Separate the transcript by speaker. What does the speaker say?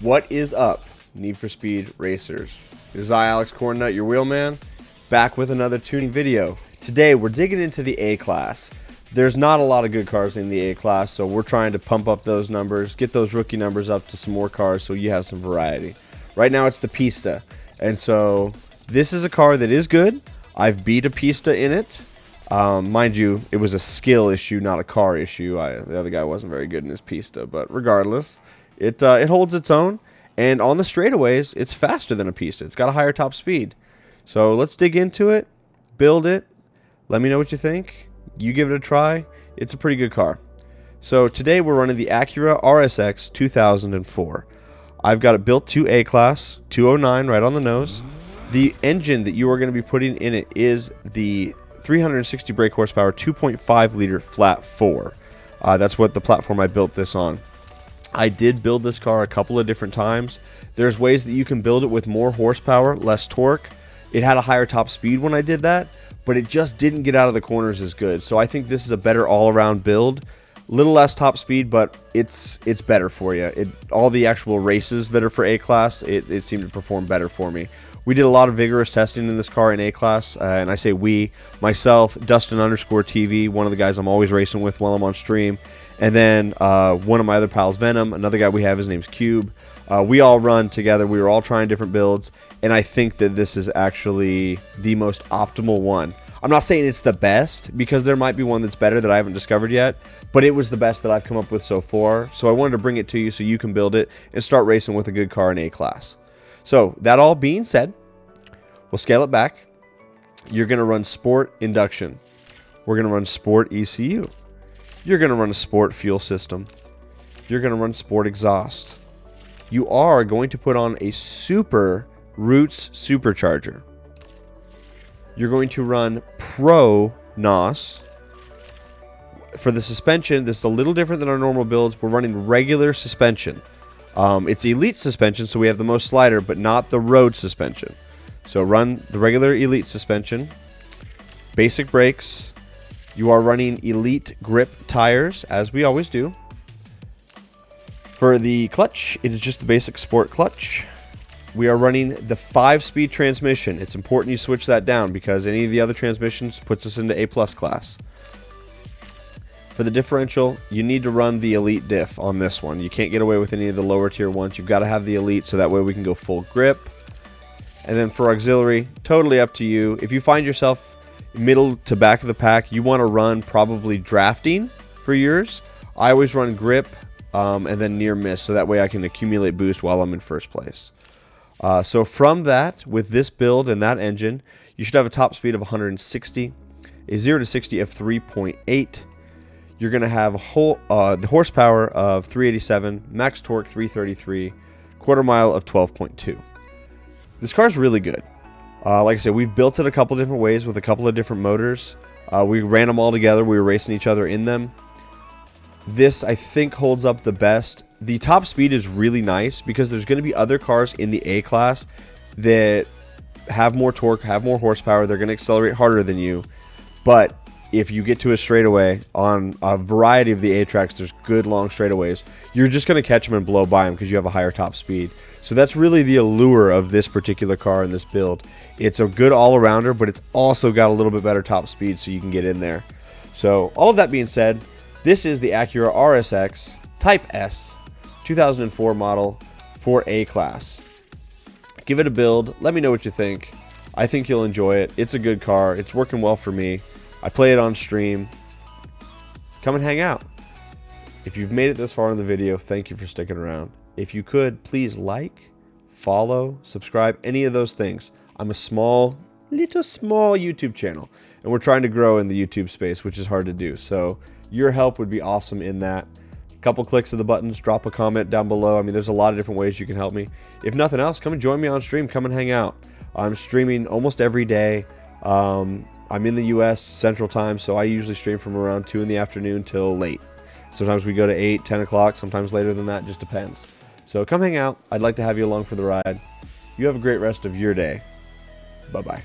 Speaker 1: What is up, Need for Speed racers? It is I, Alex Cornnut, your wheelman, back with another tuning video. Today we're digging into the A class. There's not a lot of good cars in the A class, so we're trying to pump up those numbers, get those rookie numbers up to some more cars so you have some variety. Right now it's the Pista, and so this is a car that is good. I've beat a Pista in it. Mind you, it was a skill issue, not a car issue. The other guy wasn't very good in his Pista, but regardless, it holds its own. And on the straightaways, it's faster than a Pista. It's got a higher top speed. So let's dig into it, build it. Let me know what you think. You give it a try. It's a pretty good car. So today we're running the Acura RSX 2004. I've got it built to A class, 209 right on the nose. The engine that you are going to be putting in it is the 360 brake horsepower 2.5 liter flat 4. That's what the platform I built this on. I did build this car a couple of different times. There's ways that you can build it with more horsepower, less torque. It had a higher top speed when I did that, but it just didn't get out of the corners as good. So I think this is a better all-around build. Little less top speed, but it's better for you. All the actual races that are for A class, it seemed to perform better for me. We did a lot of vigorous testing in this car in A class, and I say we, myself, Dustin_TV, one of the guys I'm always racing with while I'm on stream, and then one of my other pals, Venom, another guy we have, his name's Cube. We all run together. We were all trying different builds, and I think that this is actually the most optimal one. I'm not saying it's the best, because there might be one that's better that I haven't discovered yet, but it was the best that I've come up with so far, so I wanted to bring it to you so you can build it and start racing with a good car in A class. So, that all being said, we'll scale it back. You're going to run Sport Induction. We're going to run Sport ECU. You're going to run a Sport Fuel System. You're going to run Sport Exhaust. You are going to put on a Super Roots Supercharger. You're going to run Pro NOS. For the suspension, this is a little different than our normal builds. We're running regular suspension. It's Elite suspension, so we have the most slider, but not the road suspension. So run the regular Elite suspension. Basic brakes. You are running Elite grip tires, as we always do. For the clutch, it is just the basic sport clutch. We are running the 5-speed transmission. It's important you switch that down because any of the other transmissions puts us into A+ class. For the differential, you need to run the Elite diff on this one. You can't get away with any of the lower tier ones. You've got to have the Elite so that way we can go full grip. And then for auxiliary, totally up to you. If you find yourself middle to back of the pack, you want to run probably drafting for yours. I always run grip and then near miss so that way I can accumulate boost while I'm in first place. So from that, with this build and that engine, you should have a top speed of 160, a 0 to 60 of 3.8. You're going to have the horsepower of 387, max torque 333, quarter mile of 12.2. This car is really good. Like I said, we've built it a couple different ways with a couple of different motors. We ran them all together. We were racing each other in them. This, I think, holds up the best. The top speed is really nice because there's going to be other cars in the A class that have more torque, have more horsepower. They're going to accelerate harder than you. But if you get to a straightaway on a variety of the A tracks, there's good long straightaways, you're just going to catch them and blow by them because you have a higher top speed. So that's really the allure of this particular car in this build. It's a good all-arounder, but it's also got a little bit better top speed so you can get in there. So all of that being said, this is the Acura RSX Type S 2004 model for A class. Give it a build. Let me know what you think. I think you'll enjoy it. It's a good car. It's working well for me. I play it on stream. Come and hang out. If you've made it this far in the video, thank you for sticking around. If you could, please like, follow, subscribe, any of those things. I'm a small YouTube channel, and we're trying to grow in the YouTube space, which is hard to do. So your help would be awesome in that. A couple clicks of the buttons, drop a comment down below. I mean, there's a lot of different ways you can help me. If nothing else, come and join me on stream. Come and hang out. I'm streaming almost every day. I'm in the US Central Time, so I usually stream from around 2 in the afternoon till late. Sometimes we go to 8, 10 o'clock, sometimes later than that, just depends. So come hang out. I'd like to have you along for the ride. You have a great rest of your day. Bye-bye.